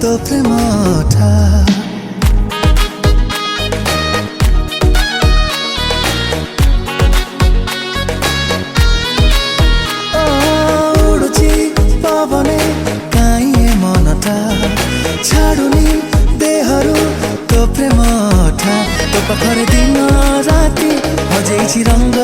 तो प्रेम था छाडुनी देहरु तो प्रेम था तो पखर दिन राति हजैछि रंग